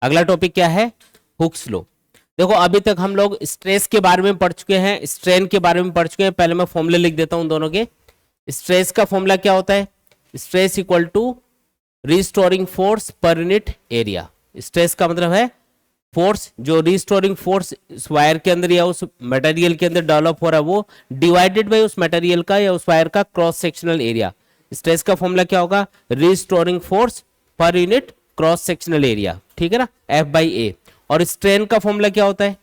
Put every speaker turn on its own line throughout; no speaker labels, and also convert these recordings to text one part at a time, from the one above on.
अगला टॉपिक क्या है, हुक्स लॉ। देखो अभी तक हम लोग स्ट्रेस के बारे में पढ़ चुके हैं, स्ट्रेन के बारे में पढ़ चुके हैं। पहले मैं फॉर्मूले लिख देता हूं दोनों के। स्ट्रेस का फॉर्मूला क्या होता है, stress equal to restoring force per unit area. Stress का मतलब है फोर्स, जो रिस्टोरिंग फोर्स उस वायर के अंदर या उस मटेरियल के अंदर डेवलप हो रहा है, वो डिवाइडेड बाय उस मटेरियल का या उस वायर का क्रॉस सेक्शनल एरिया। स्ट्रेस का फॉर्मूला क्या होगा, restoring force per unit cross sectional area, ठीक है ना, एफ बाई ए। और स्ट्रेन का फॉर्मूला क्या होता है,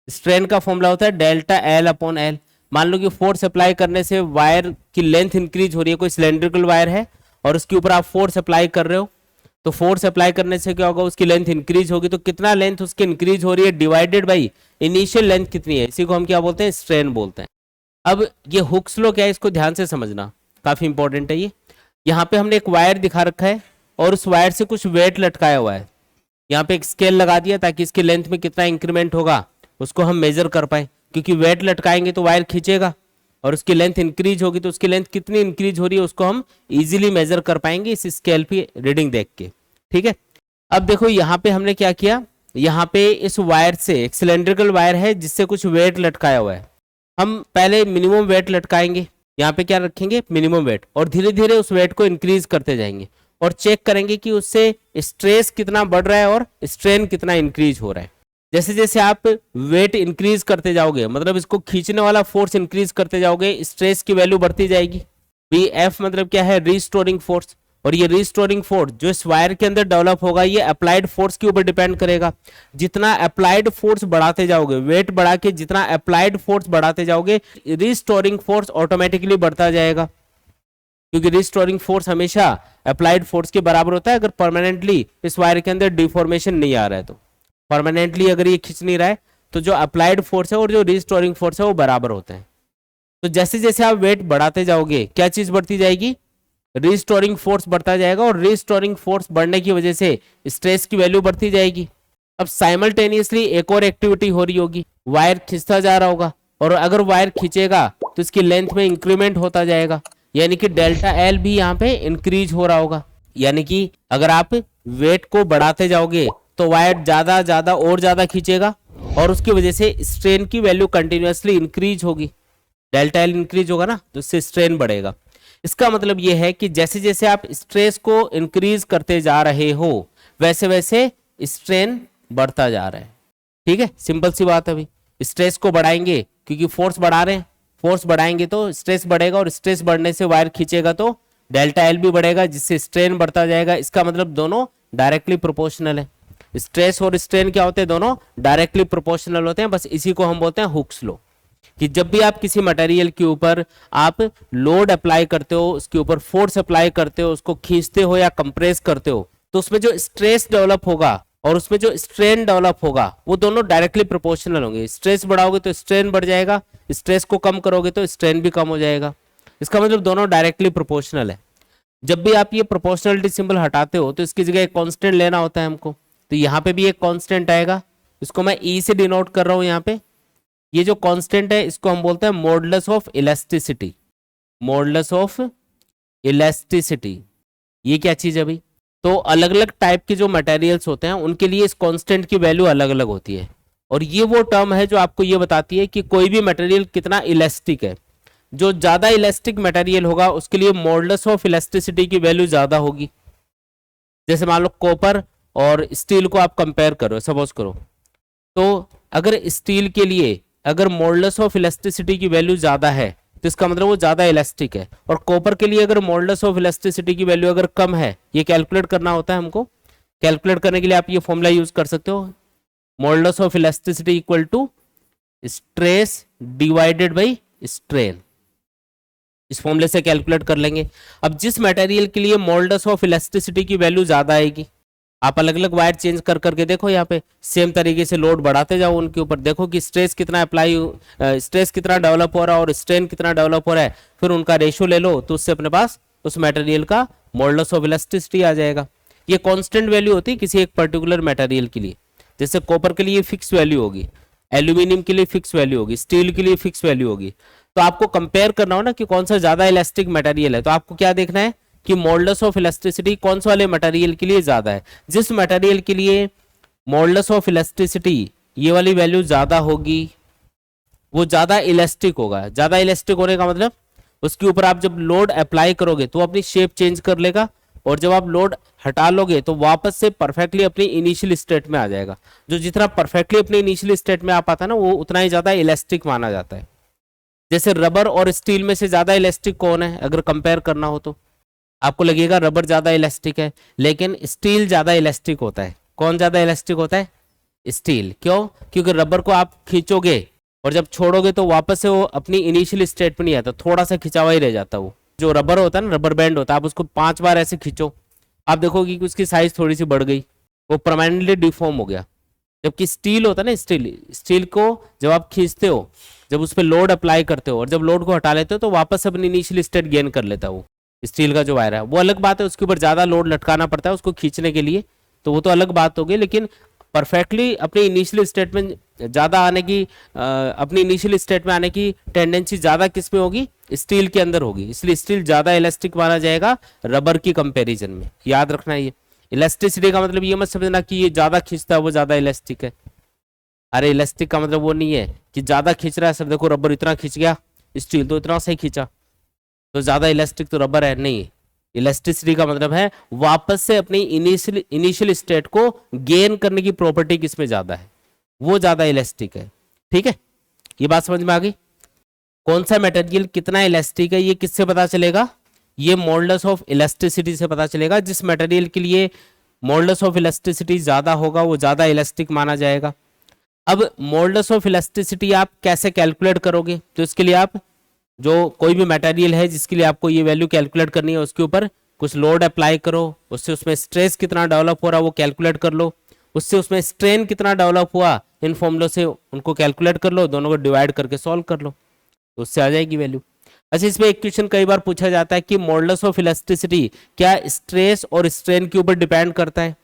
स्ट्रेन का फॉर्मूला होता है डेल्टा एल अपॉन एल। मान लो कि फोर्स अप्लाई करने से वायर की लेंथ इंक्रीज हो रही है, कोई सिलेंड्रिकल वायर है और उसके ऊपर आप फोर्स अप्लाई कर रहे हो, तो फोर्स अप्लाई करने से क्या होगा, उसकी लेंथ इंक्रीज होगी। तो कितना लेंथ उसकी इंक्रीज हो रही है डिवाइडेड बाई इनिशियल लेंथ कितनी है, इसी को हम क्या बोलते हैं, स्ट्रेन बोलते हैं। अब ये हुक्स लॉ क्या है, इसको ध्यान से समझना, काफी इंपॉर्टेंट है ये। यहाँ पे हमने एक वायर दिखा रखा है और उस वायर से कुछ वेट लटकाया हुआ है। यहाँ पे एक स्केल लगा दिया ताकि इसकी लेंथ में कितना इंक्रीमेंट होगा उसको हम मेजर कर पाए, क्योंकि वेट लटकाएंगे तो वायर खींचेगा और उसकी लेंथ इंक्रीज होगी, तो उसकी लेंथ कितनी इंक्रीज हो रही है उसको हम इजीली मेजर कर पाएंगे इस स्केल पे रीडिंग देख के, ठीक है। अब देखो यहाँ पे हमने क्या किया, यहाँ पे इस वायर से एक सिलेंड्रिकल वायर है जिससे कुछ वेट लटकाया हुआ है। हम पहले मिनिमम वेट लटकाएंगे, यहाँ पे क्या रखेंगे, मिनिमम वेट, और धीरे धीरे उस वेट को इंक्रीज करते जाएंगे और चेक करेंगे कि उससे स्ट्रेस कितना बढ़ रहा है और स्ट्रेन कितना इंक्रीज हो रहा है। जैसे जैसे आप वेट इंक्रीज करते जाओगे, मतलब इसको खींचने वाला फोर्स इंक्रीज करते जाओगे, स्ट्रेस की वैल्यू बढ़ती जाएगी। बी एफ मतलब क्या है, रिस्टोरिंग फोर्स। और ये रिस्टोरिंग फोर्स जो इस वायर के अंदर डेवलप होगा, ये अप्लाइड फोर्स के ऊपर डिपेंड करेगा। जितना अप्लाइड फोर्स बढ़ाते जाओगे, वेट बढ़ा के जितना अप्लाइड फोर्स बढ़ाते जाओगे, रिस्टोरिंग फोर्स ऑटोमेटिकली बढ़ता जाएगा, क्योंकि रिस्टोरिंग फोर्स हमेशा अप्लाइड फोर्स के बराबर होता है। अगर परमानेंटली इस वायर के अंदर डिफॉर्मेशन नहीं आ रहा है, तो परमानेंटली अगर ये खींच नहीं रहा है, तो जो अप्लाइड फोर्स है और जो रिस्टोरिंग फोर्स है वो बराबर होते हैं। तो जैसे जैसे आप वेट बढ़ाते जाओगे, क्या चीज बढ़ती जाएगी, रिस्टोरिंग फोर्स बढ़ता जाएगा, और रिस्टोरिंग फोर्स बढ़ने की वजह से स्ट्रेस की वैल्यू बढ़ती जाएगी। अब साइमल्टेनियसली एक और एक्टिविटी हो रही होगी, वायर खींचता जा रहा होगा, और अगर वायर खींचेगा तो इसकी लेंथ में इंक्रीमेंट होता जाएगा, यानी कि डेल्टा एल भी यहाँ पे इंक्रीज हो रहा होगा। यानी कि अगर आप वेट को बढ़ाते जाओगे तो वायर ज्यादा ज्यादा और ज्यादा खींचेगा, और उसकी वजह से स्ट्रेन की वैल्यू कंटिन्यूअसली इंक्रीज होगी। डेल्टा एल इंक्रीज होगा ना, तो इससे स्ट्रेन बढ़ेगा। इसका मतलब यह है कि जैसे जैसे आप स्ट्रेस को इंक्रीज करते जा रहे हो, वैसे वैसे स्ट्रेन बढ़ता जा रहा है, ठीक है। सिंपल सी बात है, अभी स्ट्रेस को बढ़ाएंगे क्योंकि फोर्स बढ़ा रहे हैं, फोर्स बढ़ाएंगे तो स्ट्रेस बढ़ेगा, और स्ट्रेस बढ़ने से वायर खींचेगा तो डेल्टा एल भी बढ़ेगा, जिससे स्ट्रेन बढ़ता जाएगा। इसका मतलब दोनों डायरेक्टली प्रोपोर्शनल है। स्ट्रेस और स्ट्रेन क्या होते हैं, दोनों डायरेक्टली प्रोपोर्शनल होते हैं। बस इसी को हम बोलते हैं हुक्स लॉ, कि जब भी आप किसी मटेरियल के ऊपर आप लोड अप्लाई करते हो, उसके ऊपर फोर्स अप्लाई करते हो, उसको खींचते हो या कंप्रेस करते हो, तो उसमें जो स्ट्रेस डेवलप होगा और उसमें जो स्ट्रेन डेवलप होगा, वो दोनों डायरेक्टली प्रोपोर्शनल होंगे। स्ट्रेस बढ़ाओगे तो स्ट्रेन बढ़ जाएगा, स्ट्रेस को कम करोगे तो स्ट्रेन भी कम हो जाएगा। इसका मतलब दोनों डायरेक्टली प्रोपोर्शनल है। जब भी आप ये प्रोपोर्शनलिटी सिंबल हटाते हो तो इसकी जगह एक कांस्टेंट लेना होता है हमको, तो यहाँ पे भी एक कांस्टेंट आएगा, इसको मैं ई से डिनोट कर रहा हूँ। यहाँ पे ये जो कांस्टेंट है इसको हम बोलते हैं modulus of elasticity. Modulus of elasticity ये क्या चीज है भाई, तो अलग अलग टाइप के जो मटेरियल्स होते हैं उनके लिए इस कांस्टेंट की वैल्यू अलग अलग होती है, और ये वो टर्म है जो आपको ये बताती है कि कोई भी मटेरियल कितना इलास्टिक है। जो ज्यादा इलास्टिक मटेरियल होगा उसके लिए मॉडुलस ऑफ इलास्टिसिटी की वैल्यू ज्यादा होगी। जैसे मान लो कॉपर और स्टील को आप कंपेयर करो, सपोज करो, तो अगर स्टील के लिए अगर मॉडुलस ऑफ इलास्टिसिटी की वैल्यू ज्यादा है तो इसका मतलब वो ज्यादा इलास्टिक है, और कॉपर के लिए अगर मॉडुलस ऑफ इलास्टिसिटी की वैल्यू अगर कम है, ये कैलकुलेट करना होता है हमको। कैलकुलेट करने के लिए आप ये फॉर्मूला यूज कर सकते हो, modulus of elasticity equal to stress divided by strain. इस फॉर्मूले से कैलकुलेट कर लेंगे। अब जिस मटेरियल के लिए मॉडुलस ऑफ इलास्टिसिटी की वैल्यू ज्यादा आएगी, आप अलग अलग वायर चेंज कर करके देखो, यहाँ पे सेम तरीके से लोड बढ़ाते जाओ उनके ऊपर, देखो कि स्ट्रेस कितना अप्लाई, स्ट्रेस कितना डेवलप हो रहा है और स्ट्रेन कितना डेवलप हो रहा है, फिर उनका रेशियो ले लो, तो उससे अपने पास उस मटेरियल का मॉडुलस ऑफ इलास्टिसिटी आ जाएगा। ये कांस्टेंट वैल्यू होती है किसी एक पर्टिकुलर मटेरियल के लिए। जैसे कॉपर के लिए फिक्स वैल्यू होगी, एल्यूमिनियम के लिए फिक्स वैल्यू होगी, स्टील के लिए फिक्स वैल्यू होगी। तो आपको कंपेयर करना हो ना कि कौन सा ज्यादा इलास्टिक मटेरियल है, तो आपको क्या देखना है कि मॉडुलस ऑफ इलास्टिसिटी कौन से वाले मटेरियल के लिए ज्यादा है। जिस मटेरियल के लिए मॉडुलस ऑफ इलास्टिसिटी ये वाली वैल्यू ज्यादा होगी, वो ज्यादा इलास्टिक होगा। ज्यादा इलास्टिक होने का मतलब उसके ऊपर आप जब लोड अप्लाई करोगे तो अपनी शेप चेंज कर लेगा, और जब आप लोड हटा लोगे तो वापस से परफेक्टली अपनी इनिशियल स्टेट में आ जाएगा। जो जितना परफेक्टली अपनी इनिशियल स्टेट में आ पाता है ना, वो उतना ही ज्यादा इलास्टिक माना जाता है। जैसे रबर और स्टील में से ज्यादा इलास्टिक कौन है, अगर कंपेयर करना हो तो आपको लगेगा रबर ज्यादा इलास्टिक है, लेकिन स्टील ज्यादा इलास्टिक होता है। कौन ज्यादा इलास्टिक होता है? स्टील। क्यों? क्योंकि रबर को आप खींचोगे और जब छोड़ोगे तो वापस से वो अपनी इनिशियल स्टेट में नहीं आता, थोड़ा सा खिंचा हुआ ही रह जाता। वो जो रबर होता है ना, रबर बैंड होता है, आप उसको 5 बार ऐसे खींचो, आप देखोगे कि उसकी साइज थोड़ी सी बढ़ गई, वो परमानेंटली डिफॉर्म हो गया। जबकि स्टील होता है ना, स्टील को जब आप खींचते हो, जब उस पर लोड अप्लाई करते हो और जब लोड को हटा लेते हो तो वापस अपनी इनिशियल स्टेट गेन कर लेता है। वो स्टील का जो वायर है वो अलग बात है, उसके ऊपर ज्यादा लोड लटकाना पड़ता है उसको खींचने के लिए, तो वो तो अलग बात होगी। लेकिन परफेक्टली अपनी इनिशियल स्टेट में ज्यादा आने की अपनी इनिशियल स्टेट में आने की टेंडेंसी ज्यादा किस में होगी? स्टील के अंदर होगी। इसलिए स्टील ज्यादा इलास्टिक माना जाएगा रबर की कंपैरिजन में। याद रखना, ये इलास्टिसिटी का मतलब ये मत समझना कि ये ज्यादा खींचता है वो ज्यादा इलास्टिक है। अरे इलास्टिक का मतलब वो नहीं है कि ज्यादा खींच रहा है, सर देखो रबर इतना खींच गया, स्टील तो इतना सही खींचा, तो ज्यादा इलास्टिक तो रबर है। नहीं, इलास्टिसिटी का मतलब है वापस से अपनी इनिशियल स्टेट को गेन करने की प्रॉपर्टी किसमें ज्यादा है, वो ज्यादा इलास्टिक है। ठीक है, ये बात समझ में आ गई। कौन सा मटेरियल कितना इलास्टिक है ये किससे पता चलेगा? ये मॉडुलस ऑफ इलास्टिसिटी से पता चलेगा। जिस मटेरियल के लिए मॉडुलस ऑफ इलास्टिसिटी ज्यादा होगा वो ज्यादा इलास्टिक माना जाएगा। अब मॉडुलस ऑफ इलास्टिसिटी आप कैसे कैलकुलेट करोगे? तो इसके लिए आप जो कोई भी मटेरियल है जिसके लिए आपको ये वैल्यू कैलकुलेट करनी है, उसके ऊपर कुछ लोड अप्लाई करो, उससे उसमें स्ट्रेस कितना डेवलप हो रहा है वो कैलकुलेट कर लो, उससे उसमें स्ट्रेन कितना डेवलप हुआ, इन फॉर्मूलों से उनको कैलकुलेट कर लो, दोनों को डिवाइड करके सॉल्व कर लो, तो उससे आ जाएगी वैल्यू। अच्छा, इसमें एक क्वेश्चन कई बार पूछा जाता है कि मॉडुलस ऑफ इलास्टिसिटी क्या स्ट्रेस और स्ट्रेन के ऊपर डिपेंड करता है?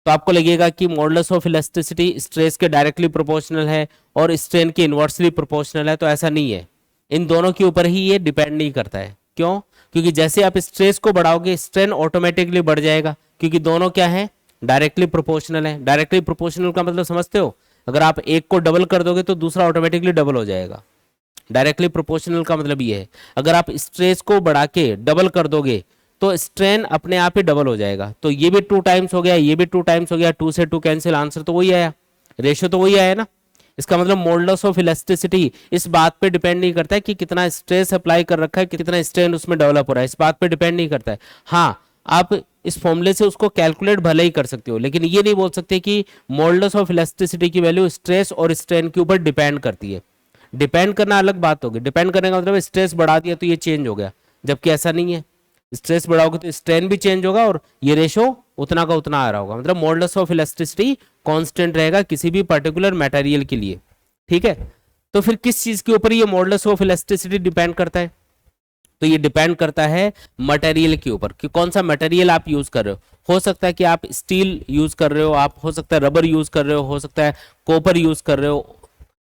तो आपको लगेगा कि मॉडुलस ऑफ इलास्टिसिटी स्ट्रेस के डायरेक्टली प्रोपोर्शनल है और स्ट्रेन के इनवर्सली प्रोपोर्शनल है, तो ऐसा नहीं है। इन दोनों के ऊपर ही ये डिपेंड नहीं करता है। क्यों? क्योंकि जैसे आप स्ट्रेस को बढ़ाओगे स्ट्रेन ऑटोमेटिकली बढ़ जाएगा, क्योंकि दोनों क्या है? डायरेक्टली प्रोपोर्शनल है। डायरेक्टली प्रोपोर्शनल का मतलब समझते हो? अगर आप एक को डबल कर दोगे तो दूसरा ऑटोमेटिकली डबल हो जाएगा। डायरेक्टली प्रोपोर्शनल का मतलब ये है, अगर आप स्ट्रेस को बढ़ा के डबल कर दोगे तो स्ट्रेन अपने आप ही डबल हो जाएगा। तो ये भी 2 टाइम्स हो गया, ये भी 2 टाइम्स हो गया, 2 से 2 कैंसिल, आंसर तो वही आया, रेशियो तो वही आया ना। इसका मतलब मॉडुलस ऑफ इलास्टिसिटी इस बात पे डिपेंड नहीं करता है कि कितना स्ट्रेस अप्लाई कर रखा है, कितना स्ट्रेन उसमें डेवलप हो रहा है, इस बात पे डिपेंड नहीं करता है। हाँ, आप इस फॉर्मूले से उसको कैलकुलेट भले ही कर सकते हो, लेकिन ये नहीं बोल सकते कि मॉडुलस ऑफ इलास्टिसिटी की वैल्यू स्ट्रेस और स्ट्रेन के ऊपर डिपेंड करती है। डिपेंड करना अलग बात होगी, डिपेंड करने का मतलब स्ट्रेस बढ़ा दिया तो ये चेंज हो गया, जबकि ऐसा नहीं है। स्ट्रेस बढ़ाओगे तो स्ट्रेन भी चेंज होगा और ये रेशो उतना का उतना आ रहा होगा। मतलब मॉडुलस ऑफ इलास्टिसिटी कांस्टेंट रहेगा किसी भी पर्टिकुलर मटेरियल के लिए। ठीक है, तो फिर किस चीज के ऊपर ये मॉडुलस ऑफ इलास्टिसिटी डिपेंड करता है? तो ये डिपेंड करता है मटेरियल के ऊपर कि कौन सा मटेरियल आप यूज कर रहे हो सकता है कि आप स्टील यूज कर रहे हो, आप हो सकता है रबर यूज कर रहे हो सकता है कॉपर यूज कर रहे हो,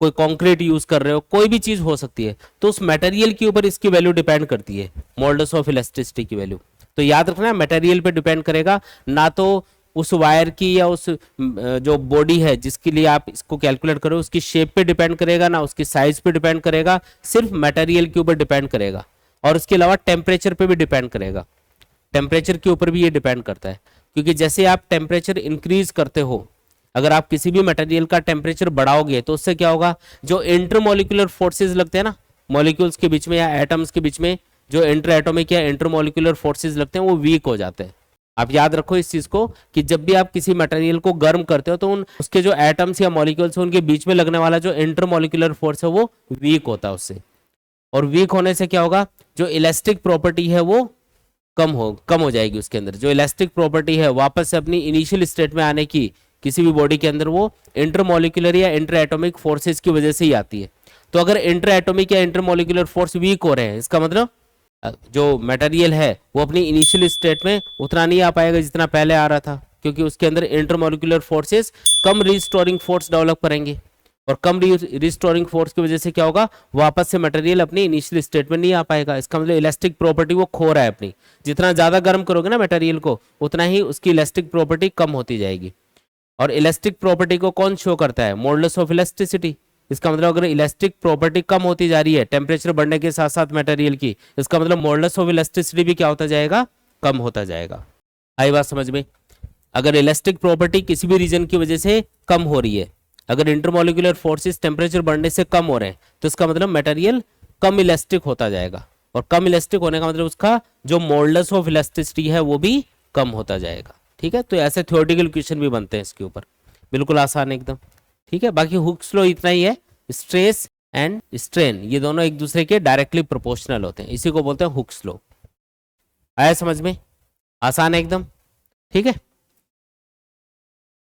कोई कंक्रीट यूज कर रहे हो, कोई भी चीज हो सकती है। तो उस मटेरियल के ऊपर इसकी वैल्यू डिपेंड करती है, मॉडुलस ऑफ इलास्टिसिटी की वैल्यू। तो याद रखना मटेरियल पे डिपेंड करेगा, ना तो उस वायर की या उस जो बॉडी है जिसके लिए आप इसको कैलकुलेट करो उसकी शेप पे डिपेंड करेगा, ना उसकी साइज पे डिपेंड करेगा, सिर्फ मटेरियल के ऊपर डिपेंड करेगा। और उसके अलावा टेम्परेचर पे भी डिपेंड करेगा, टेम्परेचर के ऊपर भी ये डिपेंड करता है। क्योंकि जैसे आप टेम्परेचर इंक्रीज करते हो, अगर आप किसी भी मटेरियल का टेम्परेचर बढ़ाओगे तो उससे क्या होगा, जो इंटरमोलिकुलर फोर्सेस लगते हैं ना मॉलिक्यूल्स के बीच में या एटम्स के बीच में, जो इंटर एटॉमिक या इंटरमोलिकुलर फोर्सेस लगते हैं वो वीक हो जाते हैं। आप याद रखो इस चीज को कि जब भी आप किसी मटेरियल को गर्म करते हो तो उसके जो एटम्स या मॉलिक्यूल्स उनके बीच में लगने वाला जो इंटरमोलिकुलर फोर्स है वो वीक होता है उससे। और वीक होने से क्या होगा, जो इलास्टिक प्रॉपर्टी है वो कम हो जाएगी उसके अंदर। जो इलास्टिक प्रॉपर्टी है वापस से अपनी इनिशियल स्टेट में आने की किसी भी बॉडी के अंदर वो इंटरमोलिकुलर या इंटर एटॉमिक फोर्सेस की वजह से ही आती है। तो अगर इंटर एटॉमिक या इंटरमोलिकुलर फोर्स वीक हो रहे हैं, इसका मतलब जो मटेरियल है वो अपनी इनिशियल स्टेट में उतना नहीं आ पाएगा जितना पहले आ रहा था, क्योंकि उसके अंदर इंटरमोलिकुलर फोर्सेस कम रिस्टोरिंग फोर्स डेवलप करेंगे। और कम रिस्टोरिंग फोर्स की वजह से क्या होगा, वापस से मटेरियल अपनी इनिशियल स्टेट में नहीं आ पाएगा। इसका मतलब इलास्टिक प्रॉपर्टी वो खो रहा है अपनी। जितना ज्यादा गर्म करोगे ना मटेरियल को, उतना ही उसकी इलास्टिक प्रॉपर्टी कम होती जाएगी। और इलास्टिक प्रॉपर्टी को कौन शो करता है? Modulus of elasticity. इसका मतलब अगर इलास्टिक प्रॉपर्टी कम होती जा रही है टेम्परेचर बढ़ने के साथ साथ मटेरियल की, इसका मतलब मॉडुलस ऑफ इलास्टिसिटी भी क्या होता जाएगा? कम होता जाएगा। आई बात समझ में? अगर इलास्टिक प्रॉपर्टी किसी भी रीजन की वजह से कम हो रही है, अगर इंटरमोलिकुलर फोर्सेस टेम्परेचर बढ़ने से कम हो रहे हैं, तो इसका मतलब मटेरियल कम इलास्टिक होता जाएगा, और कम इलास्टिक होने का मतलब उसका जो मॉडुलस ऑफ इलास्टिसिटी है वो भी कम होता जाएगा। ठीक है, तो ऐसे थ्योरेटिकल क्वेश्चन भी बनते हैं इसके ऊपर, बिल्कुल आसान एकदम। ठीक है, बाकी हुक्स लॉ इतना ही है, स्ट्रेस एंड स्ट्रेन ये दोनों एक दूसरे के डायरेक्टली प्रोपोर्शनल होते हैं, इसी को बोलते हैं हुक्स लॉ। आया समझ में? आसान है एकदम। ठीक है।